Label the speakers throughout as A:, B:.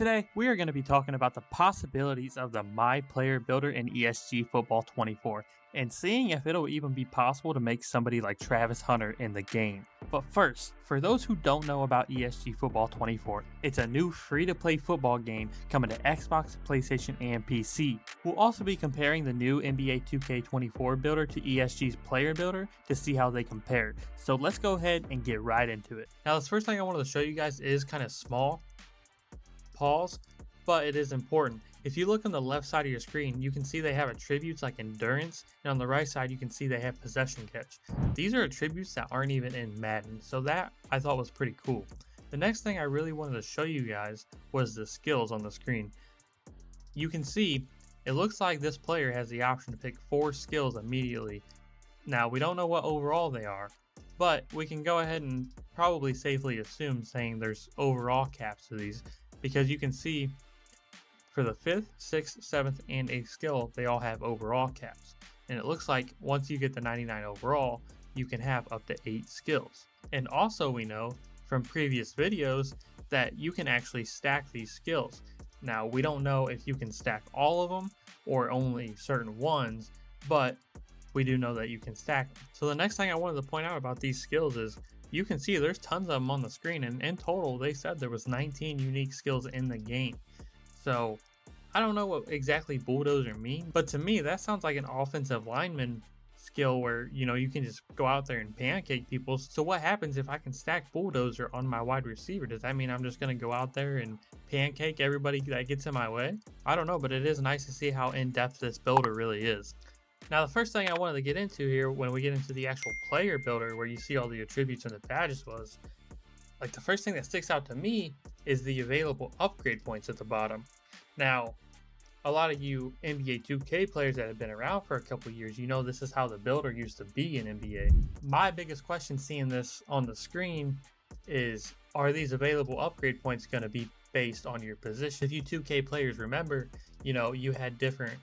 A: Today, we are going to be talking about the possibilities of the My Player Builder in ESG Football 24 and seeing if it'll even be possible to make somebody like Travis Hunter in the game. But first, for those who don't know about ESG Football 24, it's a new free-to-play football game coming to Xbox, PlayStation, and PC. We'll also be comparing the new NBA 2K24 builder to ESG's player builder to see how they compare. So let's go ahead and get right into it. Now, this first thing I wanted to show you guys is kind of small. Pause, but it is important. If you look on the left side of your screen, you can see they have attributes like endurance, and on the right side you can see they have possession catch. These are attributes that aren't even in Madden, so that I thought was pretty cool. The next thing I really wanted to show you guys was the skills on the screen. You can see it looks like this player has the option to pick 4 skills immediately. Now, we don't know what overall they are, but we can go ahead and probably safely assume saying there's overall caps to these, because you can see for the 5th, 6th, 7th, and 8th skill, they all have overall caps. And it looks like once you get the 99 overall, you can have up to 8 skills. And also we know from previous videos that you can actually stack these skills. Now, we don't know if you can stack all of them or only certain ones, but we do know that you can stack them. So the next thing I wanted to point out about these skills is you can see there's tons of them on the screen, and in total they said there was 19 unique skills in the game. So I don't know what exactly bulldozer mean, but to me that sounds like an offensive lineman skill where, you know, you can just go out there and pancake people. So what happens if I can stack bulldozer on my wide receiver? Does that mean I'm just going to go out there and pancake everybody that gets in my way? I don't know, but it is nice to see how in-depth this builder really is. Now, the first thing I wanted to get into here when we get into the actual player builder where you see all the attributes and the badges was, like, the first thing that sticks out to me is the available upgrade points at the bottom. Now, a lot of you NBA 2K players that have been around for a couple years, you know this is how the builder used to be in NBA. My biggest question seeing this on the screen is, are these available upgrade points going to be based on your position? If you 2K players remember, you know, you had different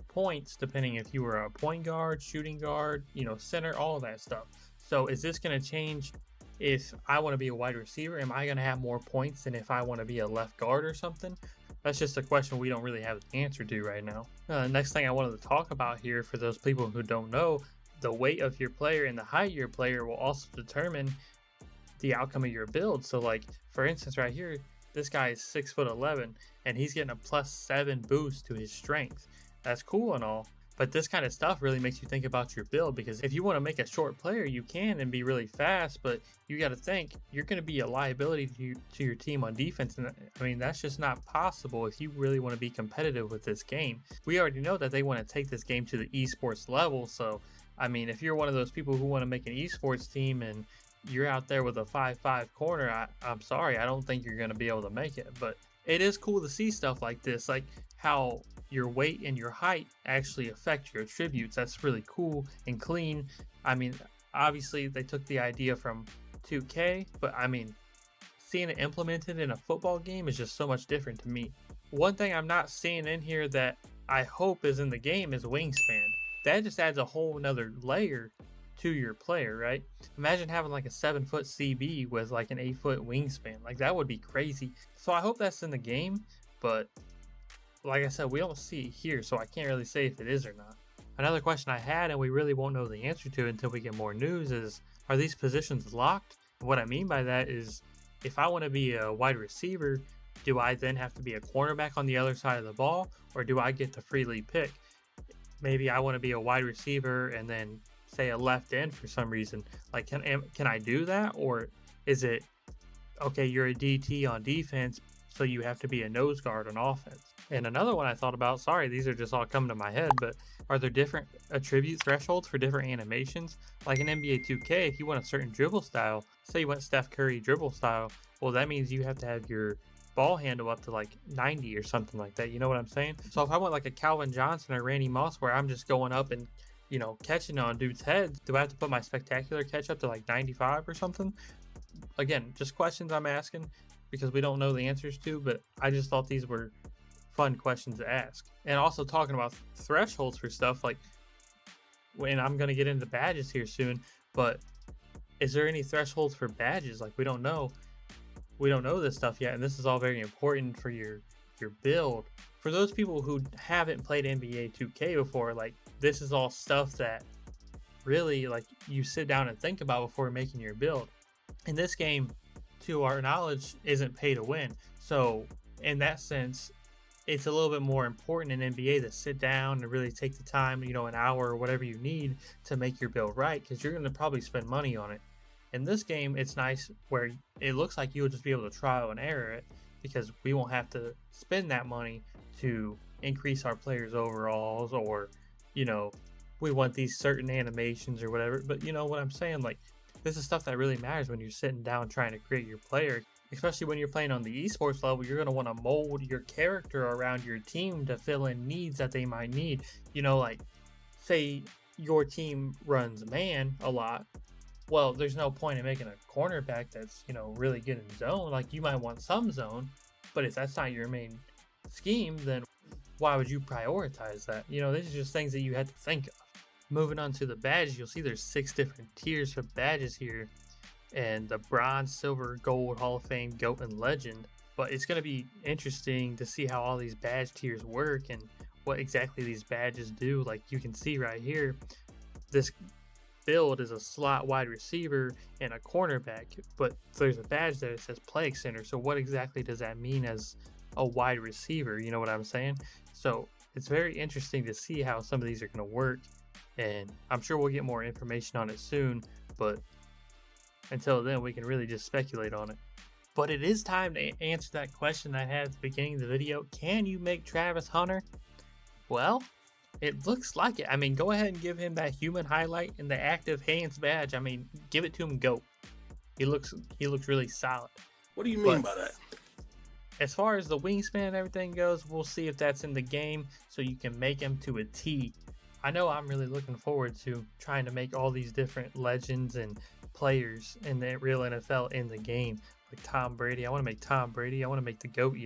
A: points depending if you were a point guard, shooting guard, you know, center, all of that stuff. So is this going to change if I want to be a wide receiver? Am I going to have more points than if I want to be a left guard or something? That's just a question we don't really have the answer to right now. Next thing I wanted to talk about here, for those people who don't know, the weight of your player and the height of your player will also determine the outcome of your build. So like, for instance, right here, this guy is 6'11" and he's getting a +7 boost to his strength. That's cool and all, but this kind of stuff really makes you think about your build, because if you want to make a short player, you can and be really fast, but you got to think you're going to be a liability to your team on defense. And I mean, that's just not possible if you really want to be competitive with this game. We already know that they want to take this game to the esports level. So, I mean, if you're one of those people who want to make an esports team and you're out there with a 5'5" corner, I'm sorry, I don't think you're going to be able to make it. But it is cool to see stuff like this, like how your weight and your height actually affect your attributes. That's really cool and clean. I mean, obviously they took the idea from 2K, but I mean, seeing it implemented in a football game is just so much different to me. One thing I'm not seeing in here that I hope is in the game is wingspan. That just adds a whole nother layer to your player, right? Imagine having like a 7-foot CB with like an 8-foot wingspan. Like, that would be crazy. So I hope that's in the game, but like I said, we don't see it here, so I can't really say if it is or not. Another question I had, and we really won't know the answer to until we get more news, is, are these positions locked? What I mean by that is, if I want to be a wide receiver, do I then have to be a cornerback on the other side of the ball, or do I get to freely pick? Maybe I want to be a wide receiver and then say a left end for some reason. Like, can I do that? Or is it, okay, you're a DT on defense, so you have to be a nose guard on offense? And another one I thought about, sorry, these are just all coming to my head, but are there different attribute thresholds for different animations? Like in NBA 2K, if you want a certain dribble style, say you want Steph Curry dribble style, well, that means you have to have your ball handle up to like 90 or something like that. You know what I'm saying? So if I want like a Calvin Johnson or Randy Moss where I'm just going up and, you know, catching on dudes' heads, do I have to put my spectacular catch up to like 95 or something? Again, just questions I'm asking because we don't know the answers to, but I just thought these were fun questions to ask. And also talking about thresholds for stuff, like, when I'm going to get into badges here soon, but is there any thresholds for badges? Like, we don't know. we don't know this stuff yet, and this is all very important for your build. For those people who haven't played NBA 2K before, like this is all stuff that really like you sit down and think about before making your build. In this game, to our knowledge, isn't pay to win. So in that sense, it's a little bit more important in NBA to sit down and really take the time, an hour or whatever you need to make your build right, because you're going to probably spend money on it. In this game, it's nice where it looks like you'll just be able to trial and error it because we won't have to spend that money to increase our players' overalls or, you know, we want these certain animations or whatever. But you know what I'm saying? Like, this is stuff that really matters when you're sitting down trying to create your player, especially when you're playing on the esports level. You're going to want to mold your character around your team to fill in needs that they might need. Like, say your team runs man a lot. Well, there's no point in making a cornerback that's, really good in zone. Like, you might want some zone, but if that's not your main scheme, then why would you prioritize that? These are just things that you had to think of. Moving on to the badges, you'll see there's 6 different tiers for badges here, and the bronze, silver, gold, Hall of Fame, GOAT, and legend. But it's going to be interesting to see how all these badge tiers work and what exactly these badges do. Like you can see right here, this build is a slot wide receiver and a cornerback, but there's a badge there that says play extender. So what exactly does that mean as a wide receiver? You know what I'm saying? So it's very interesting to see how some of these are going to work, and I'm sure we'll get more information on it soon, but until then we can really just speculate on it. But it is time to answer that question I had at the beginning of the video. Can you make Travis Hunter? Well, it looks like it. I mean, go ahead and give him that human highlight and the active hands badge. I mean, give it to him. GOAT. He looks really solid.
B: What do you mean by that?
A: As far as the wingspan and everything goes, we'll see if that's in the game so you can make him to a T. I know I'm really looking forward to trying to make all these different legends and players in the real NFL in the game. Like Tom Brady. I want to make Tom Brady. I want to make the GOAT,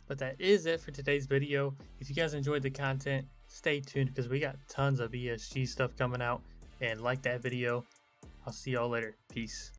A: But that is it for today's video. If you guys enjoyed the content, stay tuned because we got tons of ESG stuff coming out. And like that video. I'll see y'all later. Peace.